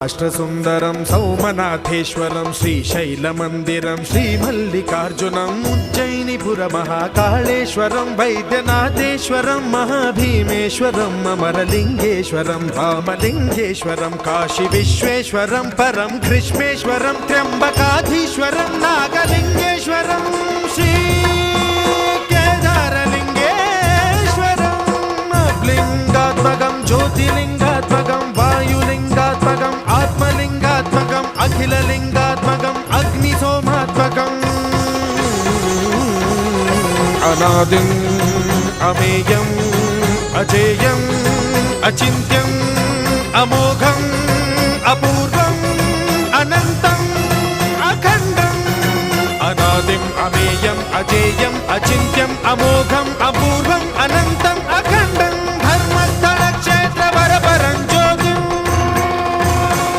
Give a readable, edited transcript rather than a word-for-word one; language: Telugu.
అష్టసుందరం సౌమనాథేశ్వరం శ్రీశైలమందిరం శ్రీమల్లికార్జునం ఉజ్జయినిపుర మహాకాళేశ్వరం వైద్యనాథేశ్వరం మహాభీమేశ్వరం అమరలింగేశ్వరం రామలింగేశ్వరం కాశీ విశ్వేశ్వరం పరం కృష్ణేశ్వరం త్ర్యంబకాధీశ్వరం నాగలింగేశ్వరం శ్రీ కేదారలింగేశ్వరం లింగాత్మకం జ్యోతిలింగాత్మకం వాయులింగాత్మకం ఆత్మలింగాత్మకం అఖిలలింగాత్మకం అగ్నిసోమాత్మకం అనాదిం అమేయం అజేయం అచింత్యం అమోఘం అపూర్వం అనంతం అఖండం అనాదిం అమేయం అజేయం అచింత్యం అమోఘం